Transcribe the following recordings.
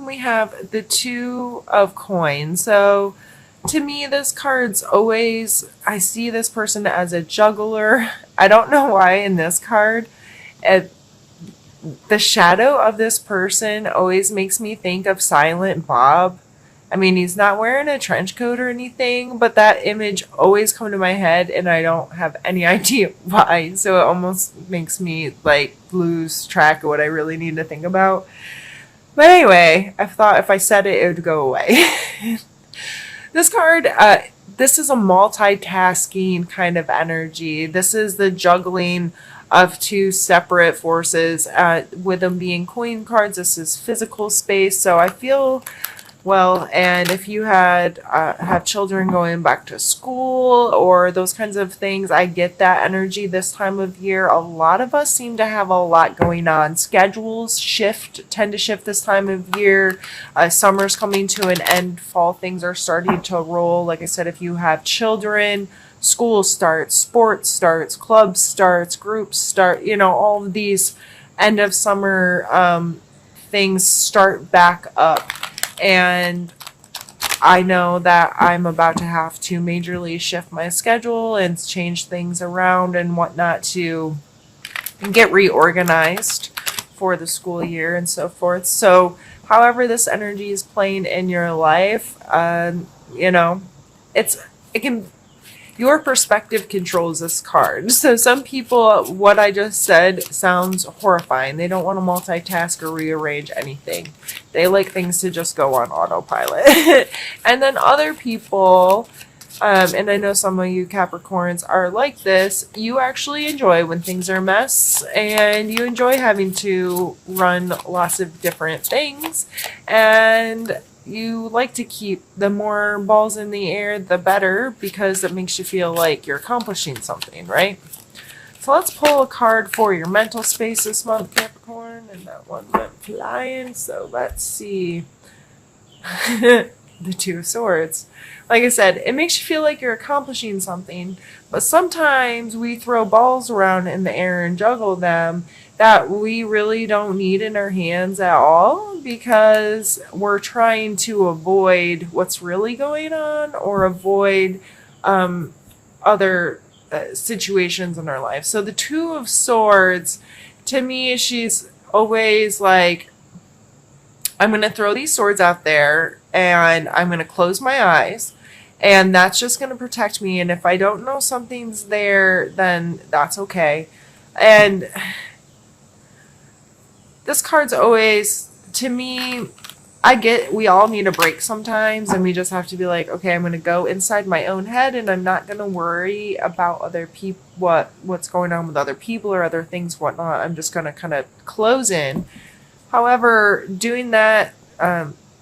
we have the Two of Coins. So to me, this card's always, I see this person as a juggler. I don't know why in this card. It, the shadow of this person always makes me think of Silent Bob. I mean, he's not wearing a trench coat or anything, but that image always come to my head and I don't have any idea why. So it almost makes me like lose track of what I really need to think about. But anyway, I thought if I said it, it would go away. This card, this is a multitasking kind of energy. This is the juggling of two separate forces. With them being coin cards, this is physical space. So I feel well, and if you had have children going back to school or those kinds of things, I get that energy this time of year. A lot of us seem to have a lot going on. Schedules tend to shift this time of year. Summer's coming to an end. Fall things are starting to roll. Like I said, if you have children, school starts, sports starts, clubs starts, groups start. You know, all of these end of summer things start back up. And I know that I'm about to have to majorly shift my schedule and change things around and whatnot to get reorganized for the school year and so forth. So, however this energy is playing in your life, you know, it can your perspective controls this card. So some people, what I just said sounds horrifying. They don't want to multitask or rearrange anything. They like things to just go on autopilot. And then other people, and I know some of you Capricorns are like this, you actually enjoy when things are a mess and you enjoy having to run lots of different things. And you like to keep the more balls in the air, the better, because it makes you feel like you're accomplishing something, right? So let's pull a card for your mental space this month, Capricorn, and that one went flying. So let's see. The Two of Swords. Like I said, it makes you feel like you're accomplishing something, but sometimes we throw balls around in the air and juggle them that we really don't need in our hands at all because we're trying to avoid what's really going on or avoid other situations in our life. So the Two of Swords, to me, she's always like, I'm going to throw these swords out there and I'm going to close my eyes and that's just going to protect me. And if I don't know something's there, then that's okay. And this card's always, to me, I get we all need a break sometimes and we just have to be like, okay, I'm going to go inside my own head and I'm not going to worry about other people, what's going on with other people or other things, whatnot. I'm just going to kind of close in. However, doing that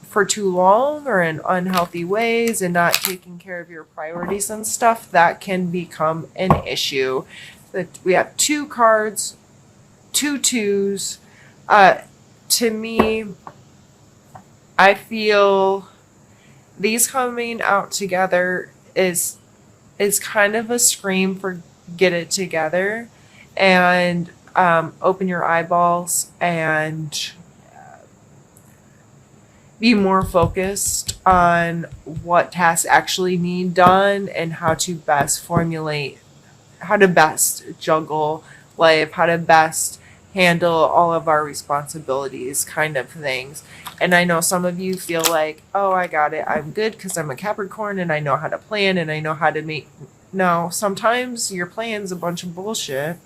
for too long or in unhealthy ways and not taking care of your priorities and stuff, that can become an issue. We have two cards, two twos. To me, I feel these coming out together is kind of a scream for get it together and open your eyeballs and be more focused on what tasks actually need done and how to best juggle life, how to best handle all of our responsibilities kind of things. And I know some of you feel like, oh, I got it. I'm good because I'm a Capricorn and I know how to plan and I know how to make. No, sometimes your plan's a bunch of bullshit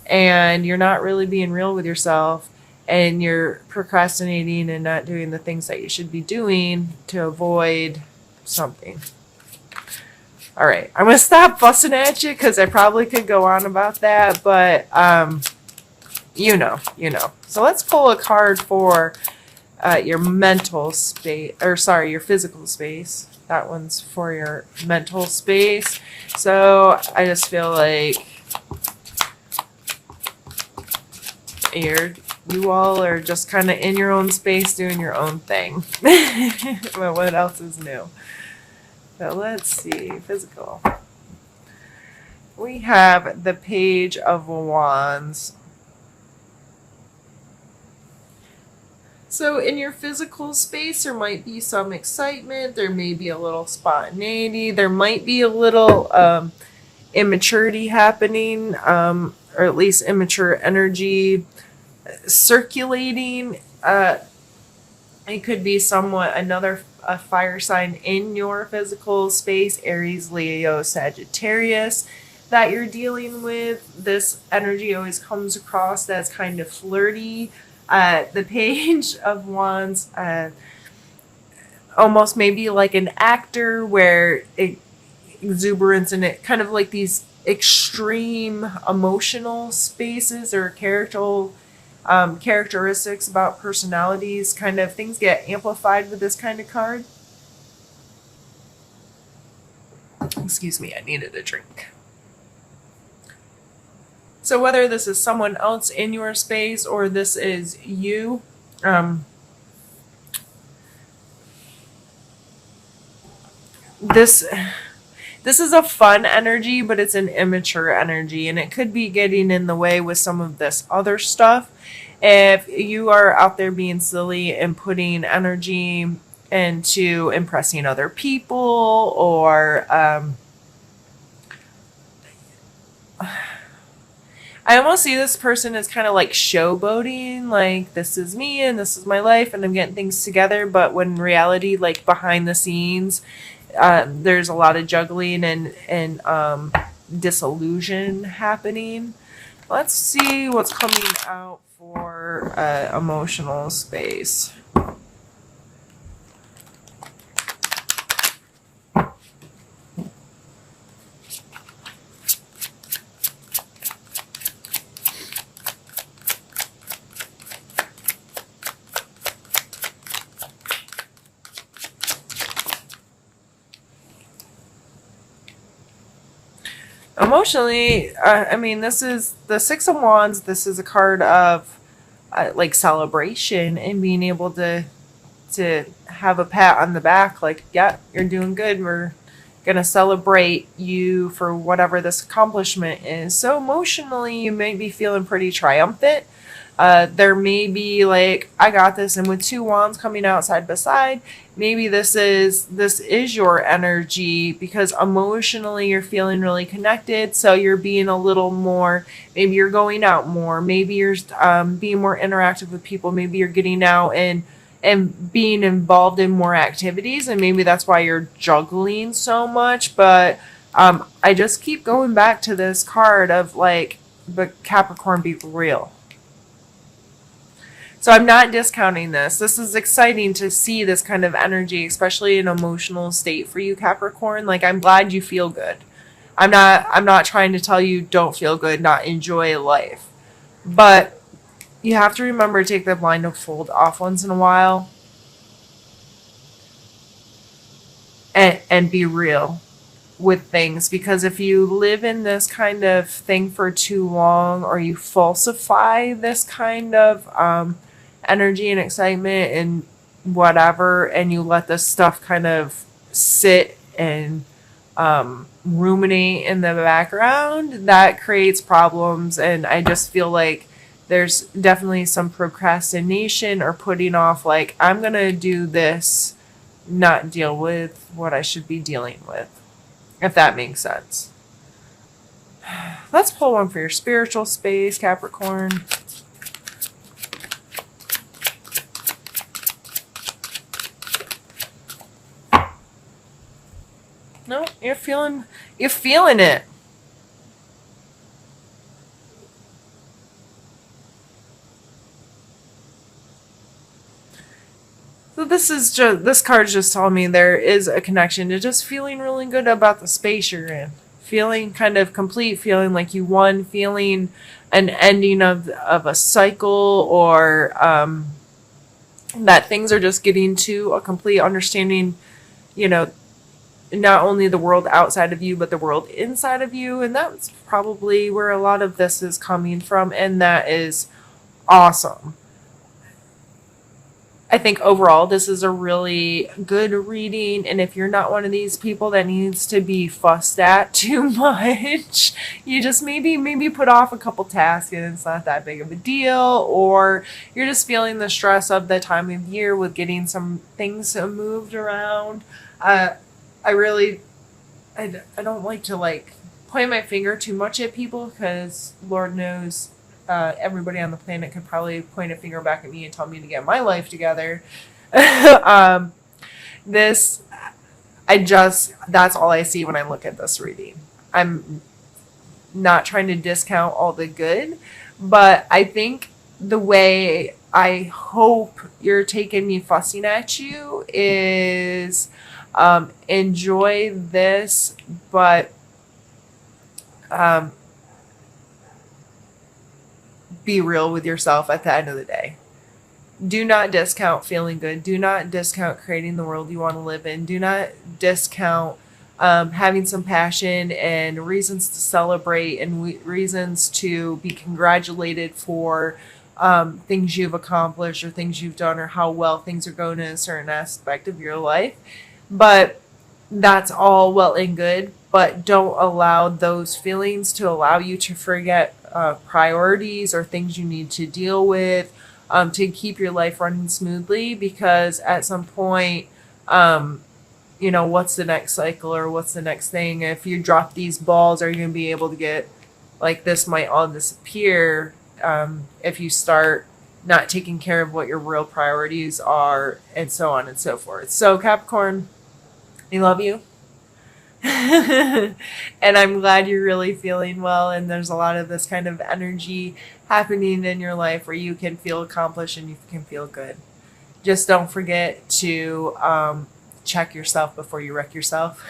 and you're not really being real with yourself and you're procrastinating and not doing the things that you should be doing to avoid something. All right, I'm going to stop fussing at you because I probably could go on about that, but you know. So let's pull a card for your mental space, or sorry, your physical space. That one's for your mental space. So I just feel like you all are just kind of in your own space doing your own thing. But what else is new? So let's see, physical. We have the Page of Wands. So in your physical space, there might be some excitement. There may be a little spontaneity. There might be a little immaturity happening, or at least immature energy circulating. It could be somewhat another a fire sign in your physical space, Aries, Leo, Sagittarius, that you're dealing with. This energy always comes across as kind of flirty. The Page of Wands, almost maybe like an actor where exuberance and it kind of like these extreme emotional spaces or characteristics about personalities, kind of things get amplified with this kind of card. Excuse me, I needed a drink. So whether this is someone else in your space or this is you, this is a fun energy, but it's an immature energy, and it could be getting in the way with some of this other stuff. If you are out there being silly and putting energy into impressing other people, or I almost see this person as kind of like showboating, like this is me and this is my life and I'm getting things together, but when in reality, like behind the scenes, there's a lot of juggling and disillusion happening. Let's see what's coming out for emotional space. Emotionally, I mean, this is the Six of Wands. This is a card of like celebration and being able to have a pat on the back, like, yeah, you're doing good. We're gonna celebrate you for whatever this accomplishment is. So emotionally, you may be feeling pretty triumphant. There may be like, I got this, and with two wands coming out side by side, maybe this is your energy because emotionally you're feeling really connected. So you're being a little more, maybe you're going out more, maybe you're being more interactive with people, maybe you're getting out and being involved in more activities, and maybe that's why you're juggling so much. But I just keep going back to this card of like, but Capricorn, be real. So I'm not discounting this. This is exciting to see this kind of energy, especially an emotional state for you, Capricorn. Like, I'm glad you feel good. I'm not trying to tell you don't feel good, not enjoy life. But you have to remember to take the blindfold off once in a while and be real with things, because if you live in this kind of thing for too long, or you falsify this kind of energy and excitement and whatever, and you let this stuff kind of sit and ruminate in the background, that creates problems. And I just feel like there's definitely some procrastination or putting off, like, I'm gonna do this, not deal with what I should be dealing with, if that makes sense. Let's pull one for your spiritual space, Capricorn. No, you're feeling it. So this card's just telling me there is a connection to just feeling really good about the space you're in. Feeling kind of complete, feeling like you won, feeling an ending of a cycle, or that things are just getting to a complete understanding, not only the world outside of you, but the world inside of you. And that's probably where a lot of this is coming from. And that is awesome. I think overall this is a really good reading, and if you're not one of these people that needs to be fussed at too much, you just maybe put off a couple tasks and it's not that big of a deal, or you're just feeling the stress of the time of year with getting some things moved around. Uh, I really I don't like to like point my finger too much at people because Lord knows everybody on the planet could probably point a finger back at me and tell me to get my life together. um, this, that's all I see when I look at this reading. I'm not trying to discount all the good, but I think the way I hope you're taking me fussing at you is enjoy this, but um, be real with yourself at the end of the day. Do not discount feeling good. Do not discount creating the world you want to live in. Do not discount having some passion and reasons to celebrate and reasons to be congratulated for things you've accomplished or things you've done or how well things are going in a certain aspect of your life. But that's all well and good, but don't allow those feelings to allow you to forget priorities or things you need to deal with to keep your life running smoothly, because at some point, what's the next cycle or what's the next thing? If you drop these balls, are you going to be able to get, like, this might all disappear if you start not taking care of what your real priorities are, and so on and so forth. So Capricorn, I love you. And I'm glad you're really feeling well, and there's a lot of this kind of energy happening in your life where you can feel accomplished and you can feel good. Just don't forget to check yourself before you wreck yourself.